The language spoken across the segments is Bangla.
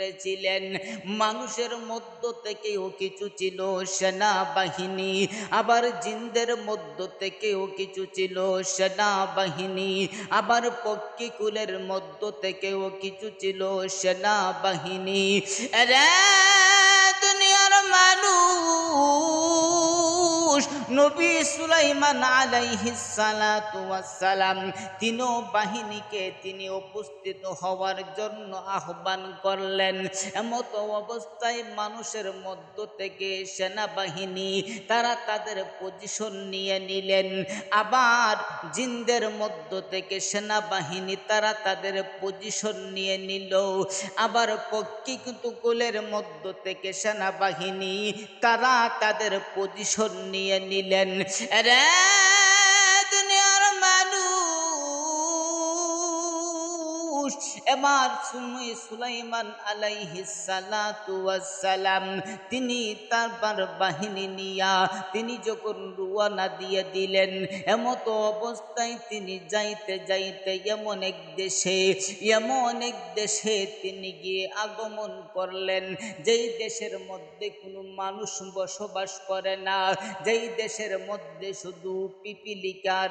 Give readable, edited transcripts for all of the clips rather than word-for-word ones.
করেছিলেন। মানুষের মধ্য থেকেও কিছু ছিল সেনাবাহিনী, আবার জিনদের মধ্য থেকেও কিছু ছিল সেনাবাহিনী, আবার পক্ষীকুলের মধ্য থেকেও কিছু ছিল সেনাবাহিনী। রে দুনিয়ার মানুষ, নবী সুলাইমান আলাইহিস সালাতু ওয়াস সালাম তিনও বাহিনীকে তিনি উপস্থিত হওয়ার জন্য আহ্বান করলেন। এমত অবস্থায় মানুষের মধ্য থেকে সেনাবাহিনী তারা তাদের পজিশন নিয়ে নিলেন, আবার জিনদের মধ্য থেকে সেনাবাহিনী তারা তাদের পজিশন নিয়ে নিল, আবার পক্ষীকুলের মধ্য থেকে সেনাবাহিনী তারা তাদের পজিশন নিয়ে নিলেন। রে দুনিয়ার মানুষ, এবার সুলাইমান আলাইহিস সালাতু ওয়াস সালাম তিনি তার বাহিনী নিয়া তিনি যখন রওনা দিয়ে দিলেন, এমত অবস্থায় তিনি যাইতে যাইতে এমন এক দেশে তিনি গিয়ে আগমন করলেন, যেই দেশের মধ্যে কোনো মানুষ বসবাস করে না, যেই দেশের মধ্যে শুধু পিপিলিকার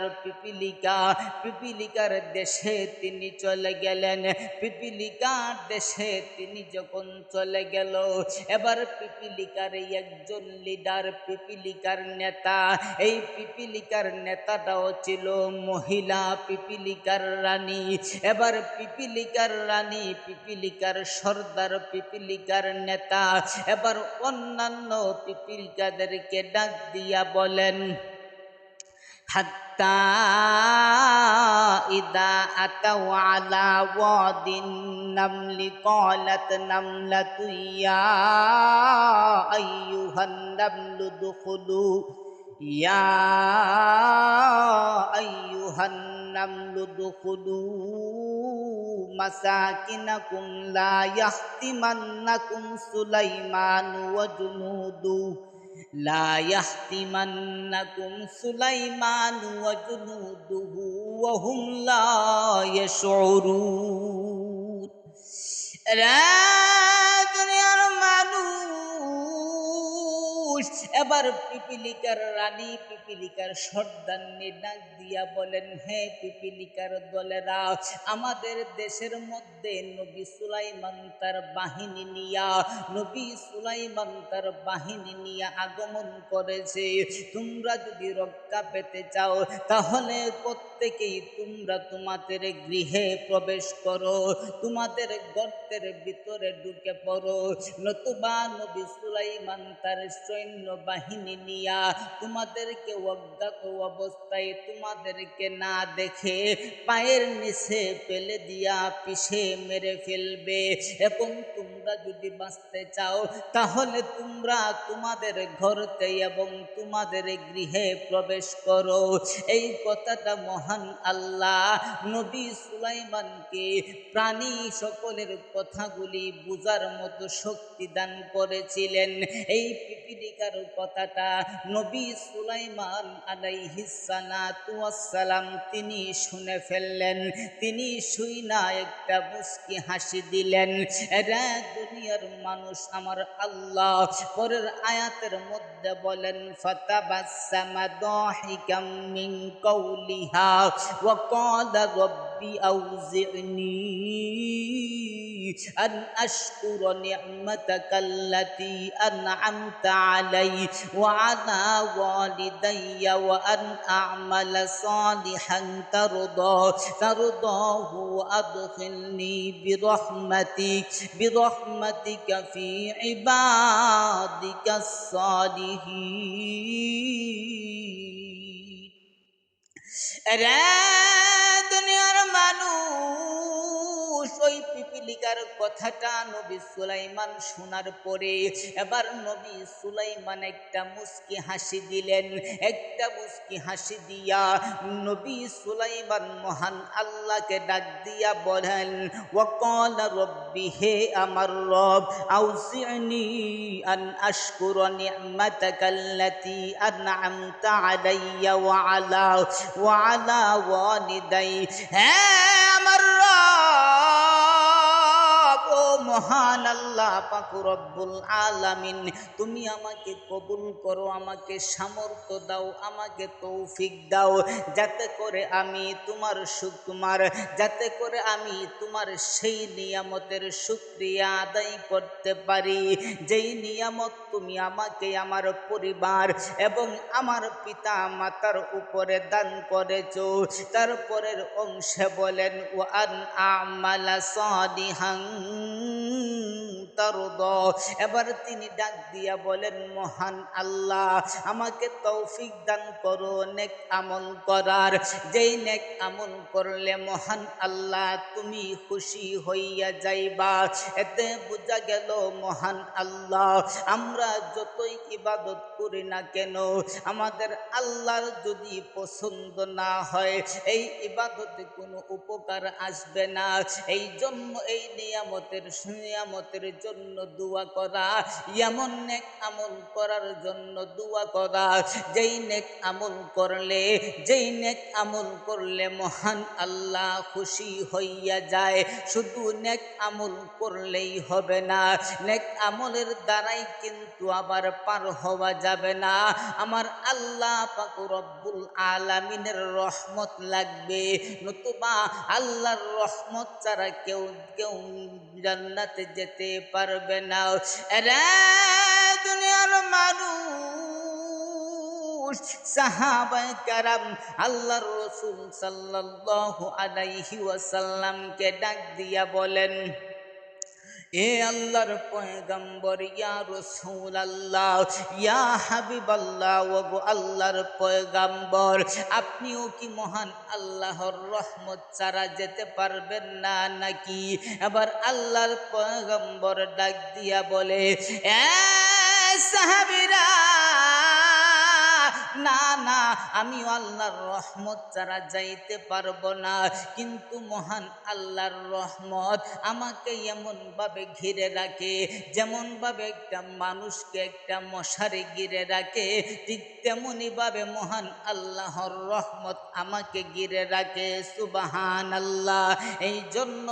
দেশে তিনি চলে গেলেন। পিপিলিকার দেশে তিনি যখন চলে গেল, এবার পিপিলিকার একজন লিডার, পিপিলিকার নেতা, এই পিপিলিকার নেতাটাও ছিল মহিলা, পিপিলিকার রানী। এবার পিপিলিকার রানী, পিপিলিকার সর্দার, পিপিলিকার নেতা এবার অন্যান্য পিপিলিকাদেরকে ডাক দিয়া বলেন, হাত্তা ইদা আতাও আলা ওয়াদিন নামলি ক্বালাত নামলাতু ইয়া আইয়ুহান নামলু দুখুলু ইয়া আইয়ুহান নামলু দুখুলু মাসাকিনাকুম লা ইয়াহতিমান্নাকুম সুলাইমান ওয়া জুনুদু লা ইয়াহতিমান্নাকুম সুলাইমান ওয়া জুনুদুহু ওয়া হুম লা ইয়াশউরুন। দুনিয়ার মানুষ, এবার পিপিলিকার রানী, পিপিলিকার সর্দারনি ডাক দিয়া বলেন, হে পিপিলিকার দলেরা, আমাদের দেশের মধ্যে নবী সুলাইমান তার বাহিনী নিয়া আগমন করেছে। তোমরা যদি রক্ষা পেতে চাও তাহলে প্রত্যেকেই তোমরা তোমাদের গৃহে প্রবেশ করো, তোমাদের গর্তের ভিতরে ঢুকে পড়ো, নতুবা নবী সুলাইমান তার সৈন্য বাহিনী নিয়া তোমাদেরকে অজ্ঞাত অবস্থায় তোমাদেরকে না দেখে পায়ের নিচে ফেলে দিয়া পিষে মেরে ফেলবে। এবং তোমরা যদি বাঁচতে চাও তাহলে তোমরা তোমাদের ঘরতে এবং তোমাদের গৃহে প্রবেশ করো। এই কথাটা মহান আল্লাহ নবী সুলাইমানকে প্রাণী সকলের কথাগুলি বুঝার মতো শক্তি দান করেছিলেন। এই পিপিলিকার কথাটা নবী সুলাইমান আলাইহিস সালাতু ওয়াস সালাম তিনি শুনে ফেললেন। তিনি শুইনা একটা মুস্কি হাসি দিলেন। এরা দুনিয়ার মানুষ, আমার আল্লাহ পরের আয়াতের মধ্যে বলেন, ফাতাবাসসামা দাহিকাম মিন কাউলিহা ওয়া ক্বালা রব্বি আউজি'নি আন আশকুরা নি'মাতাকাল্লাতী আন'আমতা আলাইয়া ওয়া আলা ওয়ালিদাইয়া ওয়া আন আ'মালা সালিহান তারদাহু আদখিলনি বিরহমাতিকা ফি ইবাদিকাস সালিহিন। দুনিয়ার মানুষ, ওই পিপিলিকার কথাটা নবী সুলাইমান শোনার পরে এবার নবী সুলাইমান একটা মুস্কি হাসি দিলেন। একটা মুস্কি হাসি দিয়া নবী সুলাইমান মহান আল্লাহকে ডাক দিয়া বলেন, ওয়াকালা রব্বি, হে আমার রব, আউজি'নি আন আশকুরা নি'মাতাকাল্লাতী আন'আমতা আলাইয়া ওয়া আলা ওয়ালিদাই। হে আমার রব, ও মহান আল্লাহ পাক রব্বুল আলামিন তুমি আমাকে কবুল করো, আমাকে সামর্থ্য দাও, আমাকে তৌফিক দাও, যাতে করে আমি যাতে করে আমি তোমার সেই নিয়ামতের শুকরিয়া আদায় করতে পারি, যেই নিয়ামত তুমি আমাকে, আমার পরিবার এবং আমার পিতা মাতার উপরে দান করেছো। তারপরের অংশে বলেন ওয়ান আমালা সালিহান তারদা। এবার তিনি ডাক দিয়া বলেন মহান আল্লাহ আমাকে তৌফিক দান করো নেক আমল করার, যেই নেক আমল করলে মহান আল্লাহ তুমি খুশি হইয়া যাইবা। এতে বোঝা গেল মহান আল্লাহ আমরা যতই ইবাদত করি না কেন, আমাদের আল্লাহর যদি পছন্দ না হয় এই ইবাদতে কোনো উপকার আসবে না। এই জন্য এই নিয়ামতের জন্য দোয়া করা, এমন নেক আমল করার জন্য দোয়া করা যেই নেক আমল করলে মহান আল্লাহ খুশি হইয়া যায়। শুধু নেক আমল করলেই হবে না, নেক আমলের দ্বারাই কিন্তু আবার পার হওয়া যাবে না। আমার আল্লাহ পাক রব্বুল আলামিনের রহমত লাগবে, নতুবা আল্লাহর রহমত ছাড়া কেউ জান্নাতে যেতে পারবে না। এরে দুনিয়ার মানুষ, সাহাবায়ে কেরাম আল্লাহর রাসূল সাল্লাল্লাহু আলাইহি ওয়াসাল্লামকে ডাক দিয়া বলেন, এ আল্লাহর পয়গম্বর, ইয়া রাসূলুল্লাহ, ইয়া হাবিবাল্লাহ, ওগো আল্লাহর পয়গম্বর, আপনিও কি মহান আল্লাহর রহমত ছাড়া যেতে পারবেন না নাকি? এবার আল্লাহর পয়গম্বর ডাক দিয়া বলে, এ সাহাবীরা, না না, আমি আল্লাহর রহমত ছাড়া যাইতে পারবো না, কিন্তু মহান আল্লাহর রহমত আমাকে এমন ভাবে ঘিরে রাখে, যেমন ভাবে একটা মানুষকে একটা মশারি ঘিরে রাখে, ঠিক তেমনি ভাবে মহান আল্লাহর রহমত আমাকে ঘিরে রাখে। সুবহানাল্লাহ। এই জন্য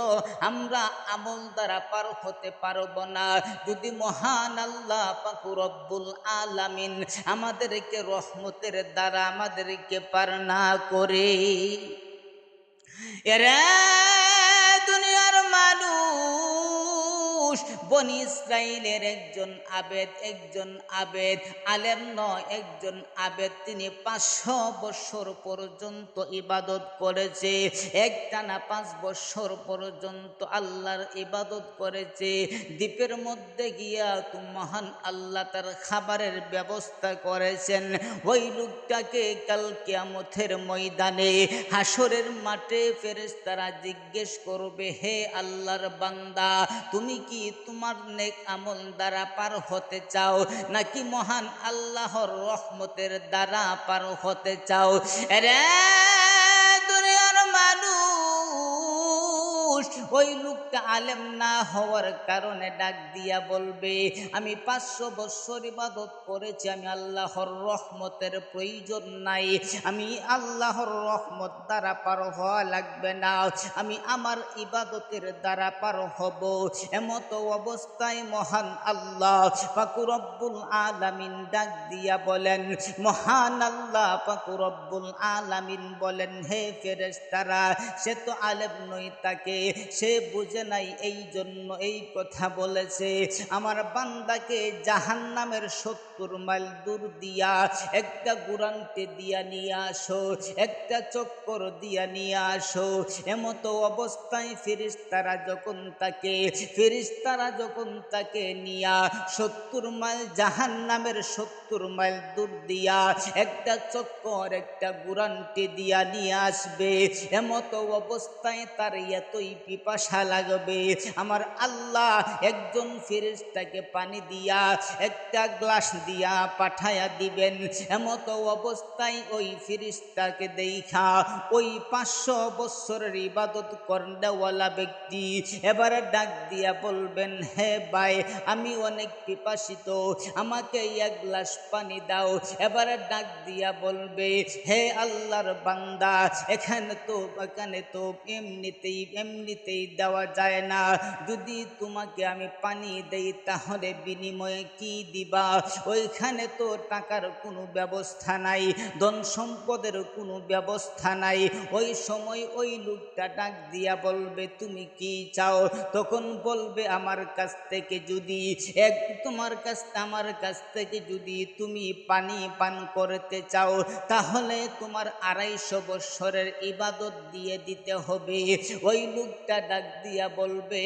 আমরা আমল দ্বারা পার হতে পারবো না যদি মহান আল্লাহ পাক রব্বুল আলামিন আমাদেরকে রহমতের দ্বারা আমাদেরকে পার না করে। এরা দুনিয়ার মানুষ, বনি ইসরাইলের একজন আবেদ আলেম নয়, একজন আবেদ, তিনি 500 বছর পর্যন্ত ইবাদত করেছে, একটানা 5 বছর পর্যন্ত আল্লাহর ইবাদত করেছে। দ্বীপের মধ্যে গিয়া তো মহান আল্লাহ তার খাবারের ব্যবস্থা করেছেন। ওই লোকটাকে কাল কিয়ামতের ময়দানে হাসরের মাঠে ফেরেশতারা জিজ্ঞেস করবে, হে আল্লাহর বান্দা, তুমি কি তোমার নেক আমল দ্বারা পার হতে চাও নাকি মহান আল্লাহর রহমতের দ্বারা পার হতে চাও? রে দুনিয়ার মানুষ, ওই লোকটা আলেম না হওয়ার কারণে ডাক দিয়া বলবে, আমি 500 বছর ইবাদত করেছি, আমি আল্লাহর রহমতের প্রয়োজন নাই, আমি আল্লাহর রহমত দ্বারা পার হওয়া লাগবে না, আমি আমার ইবাদতের দ্বারা পার হব। এমতো অবস্থায় মহান আল্লাহ পাক রব্বুল আলামিন ডাক দিয়া বলেন, মহান আল্লাহ পাক রব্বুল আলামিন বলেন, হে ফেরেশতারা, সে তো আলেম নয়, তাকে সে বুঝে নাই, এই জন্য এই কথা বলেছে। আমার বান্দাকে জাহান্নামের 70 মাইল দূর দিয়া একটা গুরানকে দিয়া নিয়ে আসো, একটা চক্কর দিয়া নিয়ে আসো। এমতো অবস্থায় ফেরেশতারা যখন তাকে নিয়া 70 মাইল জাহান্নামের 70 মাইল দূর দিয়া একটা চক্কর, একটা গুরানকে দিয়া নিয়ে আসবে। এমতো অবস্থায় তার এতই পিপাসা লাগবে, আমার আল্লাহ একজন ফেরেশতাকে পানি দিয়া একটা গ্লাস দিয়া পাঠায়া দিবেন। এমতো অবস্থায় ওই ফেরেশতাকে দেখা ওই 500 বছরের ইবাদত করনেওয়ালা ব্যক্তি এবারে ডাক দিয়া বলবেন, হে ভাই, আমি অনেক পিপাসিত, আমাকে এক গ্লাস পানি দাও। এবারে ডাক দিয়া বলবে, হে আল্লাহর বান্দা, এখানে তো এমনিতেই এমনিতেই দেওয়া যায় না। যদি তোমাকে আমি পানি দেই তাহলে বিনিময়ে কি দিবা? ওইখানে তো টাকার কোনো ব্যবস্থা নাই, ধন সম্পদের কোনো ব্যবস্থা নাই। ওই সময় ওই লোকটা ডাক দিয়া বলবে তুমি কি চাও? তখন বলবে আমার কাছ থেকে যদি আমার কাছ থেকে যদি তুমি পানি পান করতে চাও তাহলে তোমার 250 বৎসরের ইবাদত দিয়ে দিতে হবে। ওই লোকটা ডাক দিয়া বলবে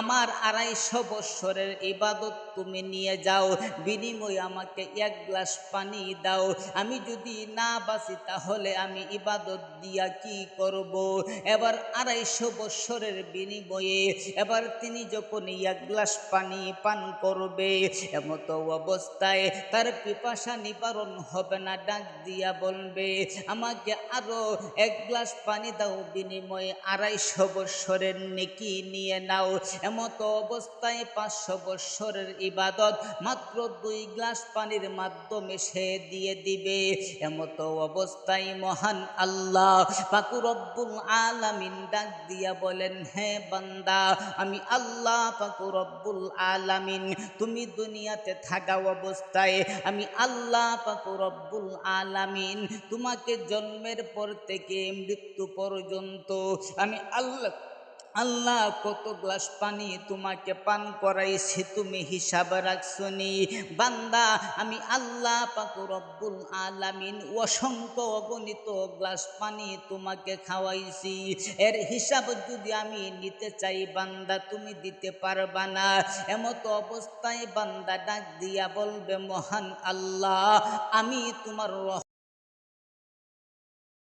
আমার 250 বৎসরের ইবাদত তুমি নিয়ে যাও, বিনিময়ে আমাকে 1 গ্লাস পানি দাও। আমি যদি না বাঁচি তাহলে আমি ইবাদত দিয়া কি করব? এবার 250 বৎসরের বিনিময়ে এবার তিনি যখন 1 গ্লাস পানি পান করবে, এমতো অবস্থায় তার পিপাসা নিবারণ হবে না, ডাক দিয়া বলবে আমাকে আরো 1 গ্লাস পানি দাও, বিনিময়ে 250 বৎসরের নেকি নিয়ে নাও। এমতো অবস্থায় 500 বৎসরের ইবাদত মাত্র 2 গ্লাস পানির মাধ্যমে সে দিয়ে দিবে। এমতো অবস্থায় মহান আল্লাহ পাক রব্বুল আলামিন ডাক দিয়া বলেন হে বান্দা, আমি আল্লাহ পাক রব্বুল আলামিন তুমি দুনিয়াতে থাকা অবস্থায় আমি আল্লাহ পাক রব্বুল আলামিন তোমাকে জন্মের পর থেকে মৃত্যু পর্যন্ত আমি আল্লাহ কত গ্লাস পানি তোমাকে পান করাইছি তুমি হিসাব রাখছনি? বান্দা, আমি আল্লাহ পাক রব্বুল আলামিন অসংখ্য অগণিত গ্লাস পানি তোমাকে খাওয়াইছি। এর হিসাব যদি আমি নিতে চাই বান্দা তুমি দিতে পারবা না। এমতো অবস্থায় বান্দা ডাক দিয়া বলবে মহান আল্লাহ, আমি তোমার